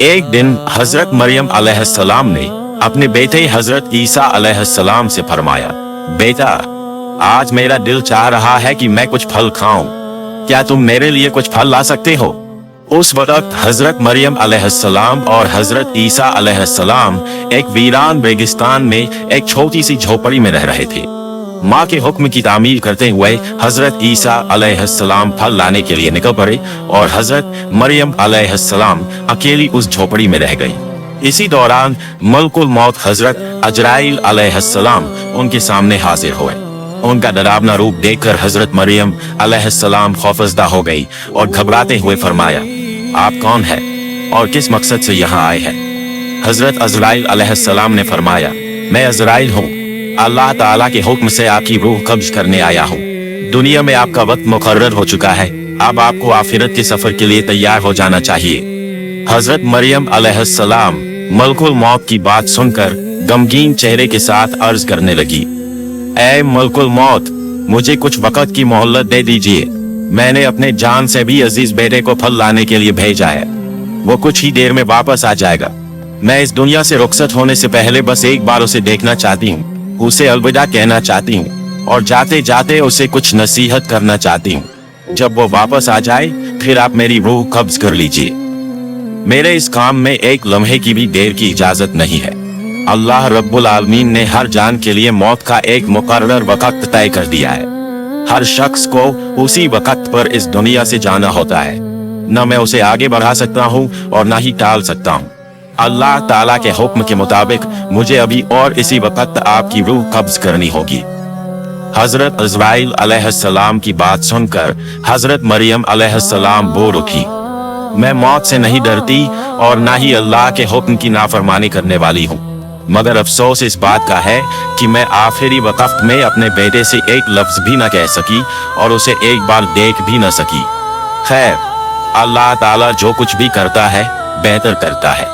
एक दिन हजरत मरियम अलैहिस्सलाम ने अपने बेटे हजरत ईसा अलैहिस्सलाम से फरमाया, बेटा, आज मेरा दिल चाह रहा है कि मैं कुछ फल खाऊं, क्या तुम मेरे लिए कुछ फल ला सकते हो? उस वक्त हजरत मरियम अलैहिस्सलाम और हजरत ईसा अलैहिस्सलाम एक वीरान रेगिस्तान में एक छोटी सी झोपड़ी में रह रहे थे। माँ के हुक्म की तामील करते हुए हजरत ईसा अलैहिस्सलाम फल लाने के लिए निकल पड़े और हजरत मरियम अलैहिस्सलाम अकेली उस झोपड़ी में रह गई। इसी दौरान मलकुल मौत हजरत अजराइल अलैहिस्सलाम उनके सामने हाजिर हुए। उनका डरावना रूप देखकर हजरत मरियम अलैहिस्सलाम खौफजदा हो गई और घबराते हुए फरमाया, आप कौन है और किस मकसद से यहाँ आए हैं? हजरत अजराइल अलैहिस्सलाम ने फरमाया, मैं अजराइल हूँ, अल्लाह ताला के हुक्म से आपकी रूह कब्ज करने आया हूँ। दुनिया में आपका वक्त मुकर्रर हो चुका है, अब आपको आखिरत के सफर के लिए तैयार हो जाना चाहिए। हजरत मरियम अलैहिस्सलाम मलकुल मौत की बात सुनकर गमगीन चेहरे के साथ अर्ज करने लगी, ऐ मलकुल मौत, मुझे कुछ वक्त की मोहलत दे दीजिए। मैंने अपने जान से भी अजीज बेटे को फल लाने के लिए भेजा है, वो कुछ ही देर में वापस आ जाएगा। मैं इस दुनिया से रुखसत होने से पहले बस एक बार उसे देखना चाहती हूँ, उसे अलविदा कहना चाहती हूँ और जाते जाते उसे कुछ नसीहत करना चाहती हूँ। जब वो वापस आ जाए फिर आप मेरी रूह कब्ज कर लीजिए। मेरे इस काम में एक लम्हे की भी देर की इजाजत नहीं है। अल्लाह रब्बुल आलमीन ने हर जान के लिए मौत का एक मुकर्रर वक्त तय कर दिया है। हर शख्स को उसी वक्त पर इस दुनिया से जाना होता है। न मैं उसे आगे बढ़ा सकता हूँ और न ही टाल सकता हूँ। अल्लाह ताला के हुक्म के मुताबिक मुझे अभी और इसी वक्त आपकी रूह कब्ज करनी होगी। हजरत अजराइल अलैहिस्सलाम की बात सुनकर हजरत मरियम अलैहिस्सलाम बोल उठी, मैं मौत से नहीं डरती और ना ही अल्लाह के हुक्म की नाफरमानी करने वाली हूँ, मगर अफसोस इस बात का है कि मैं आखिरी वक्त में अपने बेटे से एक लफ्ज भी न कह सकी और उसे एक बार देख भी न सकी। खैर, अल्लाह ताला जो कुछ भी करता है बेहतर करता है।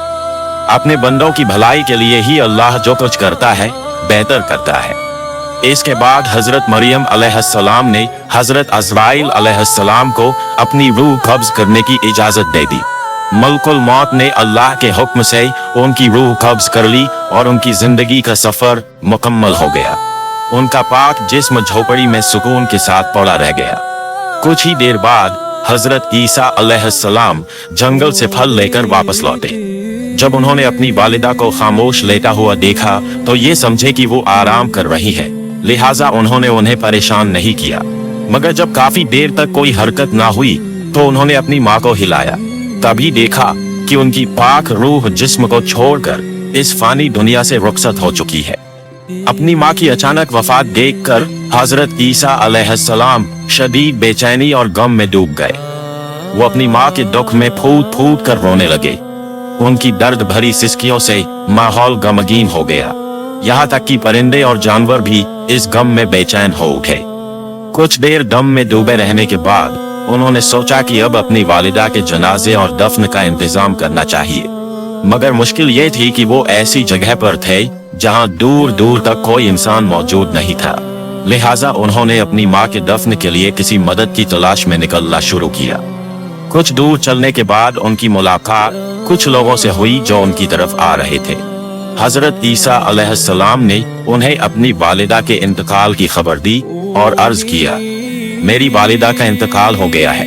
अपने बंदों की भलाई के लिए ही अल्लाह जो कुछ करता है बेहतर करता है। इसके बाद हजरत मरियम अलैहिस्सलाम ने हजरत अजराइल अलैहिस्सलाम को अपनी रूह कब्ज करने की इजाजत दे दी। मलकुल मौत ने अल्लाह के हुक्म से उनकी रूह कब्ज कर ली और उनकी जिंदगी का सफर मुकम्मल हो गया। उनका पाक जिस्म झोपड़ी में सुकून के साथ पड़ा रह गया। कुछ ही देर बाद हजरत ईसा अलैहिस्सलाम जंगल से फल लेकर वापस लौटे। जब उन्होंने अपनी वालिदा को खामोश लेटा हुआ देखा तो ये समझे कि वो आराम कर रही है, लिहाजा उन्होंने उन्हें परेशान नहीं किया। मगर जब काफी देर तक कोई हरकत ना हुई तो उन्होंने अपनी माँ को हिलाया। तभी देखा कि उनकी पाक रूह जिस्म को छोड़कर इस फानी दुनिया से रुखसत हो चुकी है। अपनी माँ की अचानक वफात देखकर हजरत ईसा अलैहिस्सलाम शदीद बेचैनी और गम में डूब गए। वो अपनी माँ के दुख में फूट फूट कर रोने लगे। उनकी दर्द भरी सिसकियों से माहौल गमगीन हो गया। यहाँ तक कि परिंदे और जानवर भी इस गम में बेचैन हो उठे। कुछ देर गम में डूबे रहने के बाद उन्होंने सोचा कि अब अपनी वालिदा के जनाजे और दफन का इंतजाम करना चाहिए। मगर मुश्किल ये थी कि वो ऐसी जगह पर थे जहाँ दूर दूर तक कोई इंसान मौजूद नहीं था। लिहाजा उन्होंने अपनी माँ के दफन के लिए किसी मदद की तलाश में निकलना शुरू किया। कुछ दूर चलने के बाद उनकी मुलाकात कुछ लोगों से हुई जो उनकी तरफ आ रहे थे। हजरत ईसा अलैहिस्सलाम ने उन्हें अपनी वालिदा के इंतकाल की खबर दी और अर्ज किया, मेरी वालिदा का इंतकाल हो गया है,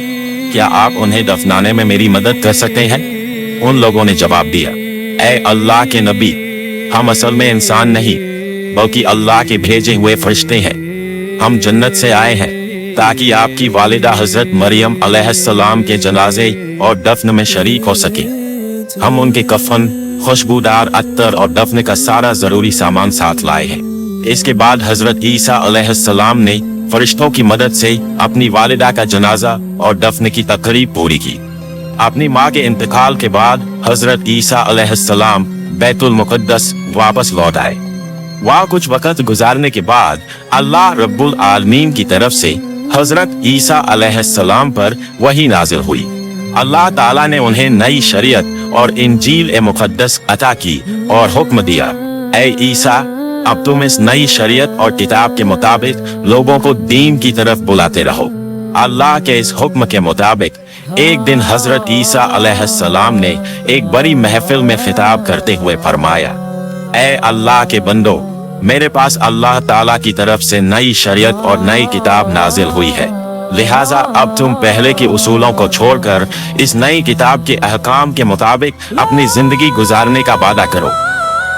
क्या आप उन्हें दफनाने में मेरी मदद कर सकते हैं? उन लोगों ने जवाब दिया, ऐ अल्लाह के नबी, हम असल में इंसान नहीं बल्कि अल्लाह के भेजे हुए फरिश्ते हैं। हम जन्नत से आए हैं ताकि आपकी वालिदा हजरत मरियम अलैहिस्सलाम के जनाजे और दफन में शरीक हो सके। हम उनके कफन, खुशबूदार अत्तर और दफन का सारा जरूरी सामान साथ लाए हैं। इसके बाद हजरत ईसा अलैहिस्सलाम ने फरिश्तों की मदद से अपनी वालिदा का जनाजा और दफन की तकरीब पूरी की। अपनी माँ के इंतकाल के बाद हजरत ईसा अलैहिस्सलाम बैतुल मुक़द्दस वापस लौट आए। वहाँ कुछ वक्त गुजारने के बाद अल्लाह रब्बुल आलमीन की तरफ से हजरत ईसा अलैहिस्सलाम पर वही नाजिल हुई। अल्लाह ताला ने उन्हें नई शरीयत और इंजील ए मुक़द्दस अता की और हुक्म दिया, ऐ ईसा, अब तुम इस नई शरीयत और किताब के मुताबिक लोगों को दीन की तरफ बुलाते रहो। अल्लाह के इस हुक्म के मुताबिक एक दिन हजरत ईसा अलैहिस्सलाम ने एक बड़ी महफिल में खिताब करते हुए फरमाया, ऐ अल्लाह के बंदो, मेरे पास अल्लाह ताला की तरफ से नई शरीयत और नई किताब नाजिल हुई है, लिहाजा अब तुम पहले के उसूलों को छोड़कर इस नई किताब के अहकाम के मुताबिक अपनी जिंदगी गुजारने का वादा करो।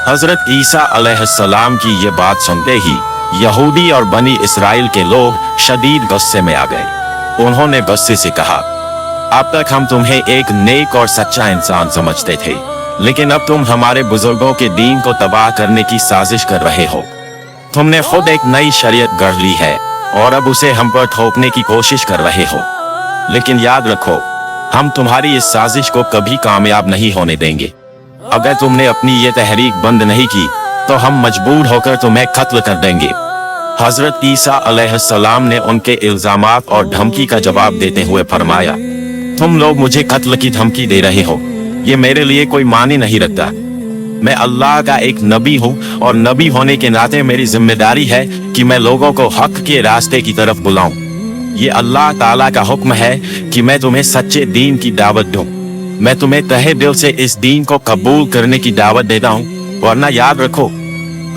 हजरत ईसा अलैहिस्सलाम की ये बात सुनते ही यहूदी और बनी इसराइल के लोग शदीद गुस्से में आ गए। उन्होंने गुस्से से कहा, अब तक हम तुम्हें एक नेक और सच्चा इंसान समझते थे, लेकिन अब तुम हमारे बुजुर्गों के दीन को तबाह करने की साजिश कर रहे हो। तुमने खुद एक नई शरीयत गढ़ ली है और अब उसे हम पर थोपने की कोशिश कर रहे हो। लेकिन याद रखो, हम तुम्हारी इस साजिश को कभी कामयाब नहीं होने देंगे। अगर तुमने अपनी ये तहरीक बंद नहीं की तो हम मजबूर होकर तुम्हें कत्ल कर देंगे। हजरत ईसा अलैहिस्सलाम ने उनके इल्जामात और धमकी का जवाब देते हुए फरमाया, तुम लोग मुझे कत्ल की धमकी दे रहे हो, ये मेरे लिए कोई मानी नहीं रखता। मैं अल्लाह का एक नबी हूँ और नबी होने के नाते मेरी जिम्मेदारी है कि मैं लोगों को हक के रास्ते की तरफ बुलाऊं। ये अल्लाह ताला का हुक्म है कि मैं तुम्हें सच्चे दीन की दावत दूं। मैं तुम्हें तहे दिल से इस दीन को कबूल करने की दावत देता हूँ, वरना याद रखो,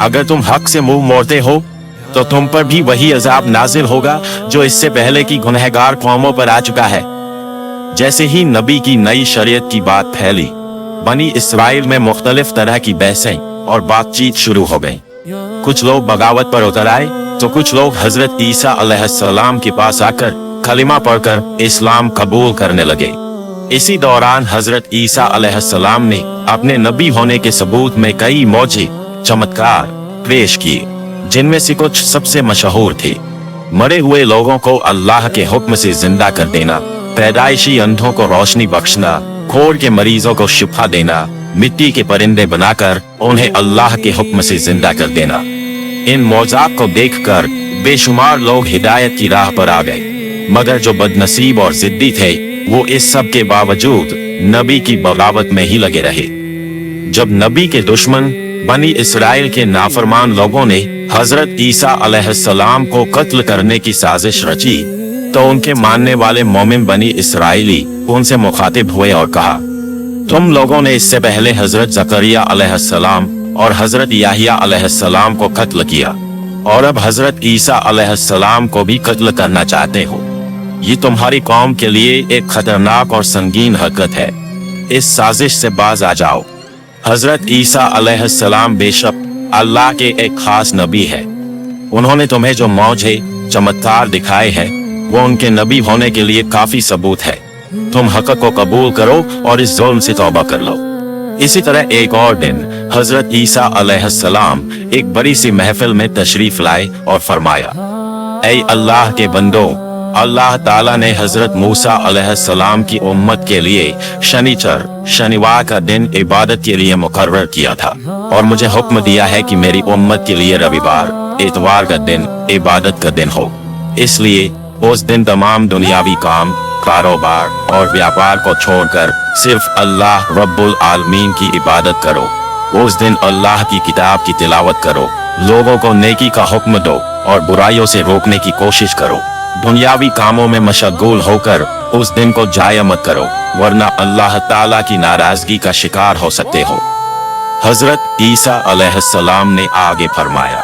अगर तुम हक से मुंह मोड़ते हो तो तुम पर भी वही अजाब नाजिल होगा जो इससे पहले की गुनहगार कौमों पर आ चुका है। जैसे ही नबी की नई शरीयत की बात फैली, बनी इसराइल में मुख्तलिफ तरह की बहसें और बातचीत शुरू हो गई। कुछ लोग बगावत पर उतर आए तो कुछ लोग हजरत ईसा अलैहिस्सलाम के पास आकर कलिमा पढ़कर इस्लाम कबूल करने लगे। इसी दौरान हजरत ईसा अलैहिस्सलाम ने अपने नबी होने के सबूत में कई मौजे चमत्कार पेश किए, जिनमें से कुछ सबसे मशहूर थे। मरे हुए लोगों को अल्लाह के हुक्म से जिंदा कर देना, पैदाइशी अंधों को रोशनी बख्शना, खोर के मरीजों को शिफा देना, मिट्टी के परिंदे बनाकर उन्हें अल्लाह के हुक्म से जिंदा कर देना। इन मौजात को देखकर बेशुमार लोग हिदायत की राह पर आ गए, मगर जो बदनसीब और जिद्दी थे वो इस सब के बावजूद नबी की बगावत में ही लगे रहे। जब नबी के दुश्मन बनी इसराइल के नाफरमान लोगों ने हजरत ईसा अलैहिस्सलाम को कत्ल करने की साजिश रची तो उनके मानने वाले मोमिन बनी इसराइली उनसे मुखातिब हुए और कहा, तुम लोगों ने इससे पहले हजरत जकरिया अलैहिस्सलाम और हजरत याहिया अलैहिस्सलाम को कत्ल किया और अब हजरत ईसा अलैहिस्सलाम को भी कत्ल करना चाहते हो। ये तुम्हारी कौम के लिए एक खतरनाक और संगीन हरकत है। इस साजिश से बाज आ जाओ। हजरत ईसा अलैहिस्सलाम बेशक अल्लाह के एक खास नबी है। उन्होंने तुम्हें जो मौजे चमत्कार दिखाए हैं वो उनके नबी होने के लिए काफी सबूत है। तुम हक को कबूल करो और इस जुल्म से तौबा कर लो। इसी तरह एक और दिन हजरत ईसा अलैहिस्सलाम एक बड़ी सी महफिल में तशरीफ लाए और फरमाया, ऐ अल्लाह के बंदो, अल्लाह ताला ने हजरत मूसा अलैहिस्सलाम की उम्मत के लिए शनिवार का दिन इबादत के लिए मुकर्रर किया था और मुझे हुक्म दिया है कि मेरी उम्मत के लिए रविवार इतवार का दिन इबादत का दिन हो। इसलिए उस दिन तमाम दुनियावी काम, कारोबार और व्यापार को छोड़कर सिर्फ अल्लाह रब्बुल आलमीन की इबादत करो। उस दिन अल्लाह की किताब की तिलावत करो, लोगों को नेकी का हुक्म दो और बुराइयों से रोकने की कोशिश करो। दुनियावी कामों में मशगूल होकर उस दिन को जाया मत करो, वरना अल्लाह ताला की नाराजगी का शिकार हो सकते हो। हजरत ईसा अलैहिस्सलाम ने आगे फरमाया,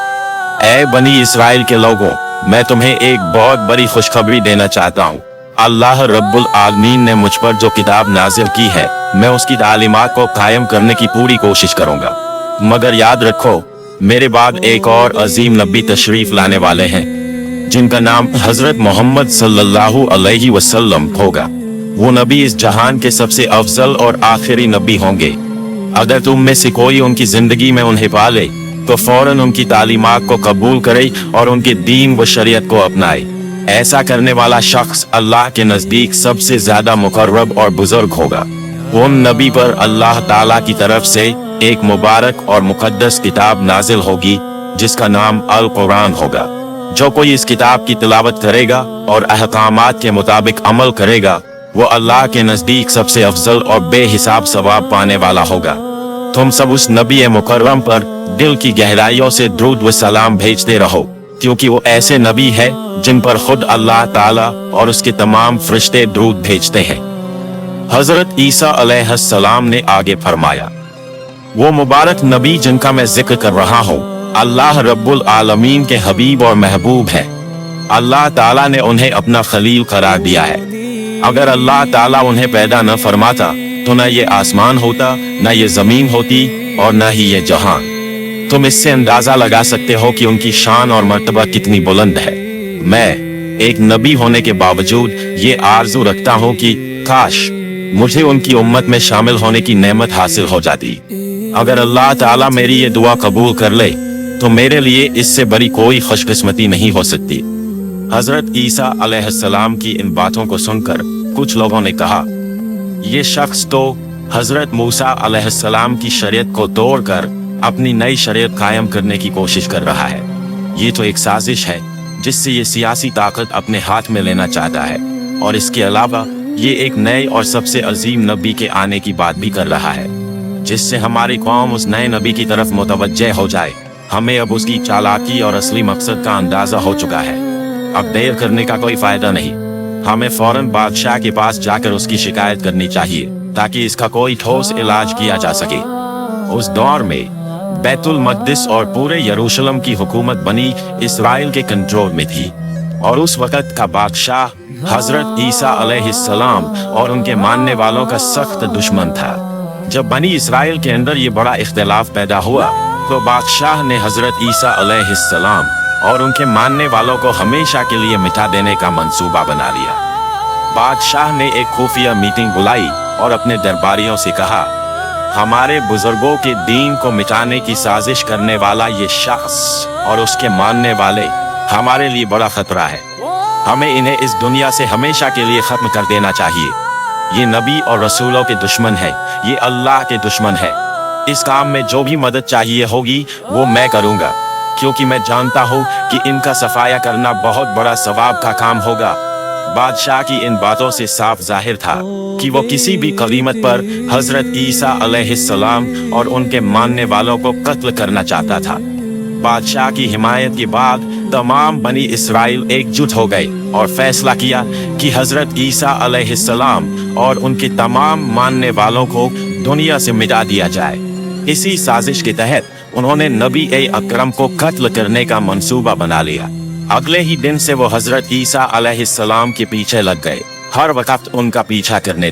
ऐ बनी इसराइल के लोगों, मैं तुम्हें एक बहुत बड़ी खुशखबरी देना चाहता हूँ। अल्लाह रब्बुल आलमीन ने मुझ पर जो किताब नाजिल की है, मैं उसकी तालीमात को कायम करने की पूरी कोशिश करूंगा। मगर याद रखो, मेरे बाद एक और अजीम नबी तशरीफ लाने वाले हैं जिनका नाम हजरत मोहम्मद सल्लल्लाहु अलैहि वसल्लम होगा। वो नबी इस जहान के सबसे अफजल और आखिरी नबी होंगे। अगर तुम में से कोई उनकी जिंदगी में उन्हें पाले तो फौरन उनकी तालीमात को कबूल करे और उनके दीन व शरीयत को अपनाए। ऐसा करने वाला शख्स अल्लाह के नजदीक सबसे ज्यादा मुकर्रब और बुजुर्ग होगा। उन नबी पर अल्लाह ताला की तरफ से एक मुबारक और मुकद्दस किताब नाजिल होगी जिसका नाम अल कुरान होगा। जो कोई इस किताब की तिलावत करेगा और अहकामात के मुताबिक अमल करेगा, वो अल्लाह के नजदीक सबसे अफजल और बेहिसाब सवाब पाने वाला होगा। तुम सब उस नबी मुकर्रम पर दिल की गहराइयों से दुरूद व सलाम भेजते रहो, क्योंकि वो ऐसे नबी है जिन पर खुद अल्लाह ताला और उसके तमाम फरिश्ते दुरूद भेजते हैं। हजरत ईसा अलैहिस्सलाम ने आगे फरमाया, वो मुबारक नबी जिनका मैं जिक्र कर रहा हूँ अल्लाह रब्बुल आलमीन के हबीब और महबूब है। अल्लाह ताला ने उन्हें अपना खलील करार दिया है। अगर अल्लाह ताला उन्हें पैदा न फरमाता तो न ये आसमान होता, न ये जमीन होती और न ही ये जहान। तुम इससे अंदाजा लगा सकते हो कि उनकी शान और मर्तबा कितनी बुलंद है। मैं एक नबी होने के बावजूद ये आरजू रखता हूँ कि काश मुझे उनकी उम्मत में शामिल होने की नेमत हासिल हो जाती। अगर अल्लाह ताला मेरी ये दुआ कबूल कर ले तो मेरे लिए इससे बड़ी कोई खुशकिस्मती नहीं हो सकती। हजरत ईसा अलैहिस्सलाम की इन बातों को सुनकर कुछ लोगों ने कहा, ये शख्स तो हजरत मूसा अलैहिस्सलाम की शरीयत को तोड़कर अपनी नई शरीयत कायम करने की कोशिश कर रहा है। ये तो एक साजिश है जिससे ये सियासी ताकत अपने हाथ में लेना चाहता है, और इसके अलावा ये एक नए और सबसे अजीम नबी के आने की बात भी कर रहा है, जिससे हमारी कौम उस नए नबी की तरफ मुतवज्जे हो जाए। हमें अब उसकी चालाकी और असली मकसद का अंदाजा हो चुका है। अब देर करने का कोई फायदा नहीं। हमें फौरन बादशाह के पास जाकर उसकी शिकायत करनी चाहिए ताकि इसका कोई ठोस इलाज किया जा सके। उस दौर में बैतुल मक़दिस और पूरे यरूशलेम की हुकूमत बनी इसराइल के कंट्रोल में थी, और उस वक़्त का बादशाह हजरत ईसा अलैहिस्सलाम और उनके मानने वालों का सख्त दुश्मन था। जब बनी इसराइल के अंदर ये बड़ा इख्तिलाफ पैदा हुआ तो बादशाह ने हजरत ईसा अलैहिस्सलाम और उनके मानने वालों को हमेशा के लिए मिटा देने का मंसूबा बना लिया। बादशाह ने एक खुफिया मीटिंग बुलाई और अपने दरबारियों से कहा, हमारे बुजुर्गों के दीन को मिटाने की साजिश करने वाला ये शख्स और उसके मानने वाले हमारे लिए बड़ा खतरा है। हमें इन्हें इस दुनिया से हमेशा के लिए खत्म कर देना चाहिए। ये नबी और रसूलों के दुश्मन है, ये अल्लाह के दुश्मन है। इस काम में जो भी मदद चाहिए होगी वो मैं करूँगा, क्योंकि मैं जानता हूँ कि इनका सफाया करना बहुत बड़ा सवाब का काम होगा। बादशाह की इन बातों से साफ जाहिर था कि वो किसी भी कीमत पर हजरत ईसा अलैहिस्सलाम और उनके मानने वालों को कत्ल करना चाहता था। बादशाह की हिमायत के बाद तमाम बनी इसराइल एकजुट हो गए और फैसला किया कि हजरत ईसा अलैहिस्सलाम और उनके तमाम मानने वालों को दुनिया से मिटा दिया जाए। इसी साजिश के तहत उन्होंने नबी अकरम को कत्ल करने का मंसूबा बना लिया। अगले ही दिन से वो हजरत ईसा अलैहिस्सलाम के पीछे लग गए, हर वक्त उनका पीछा करने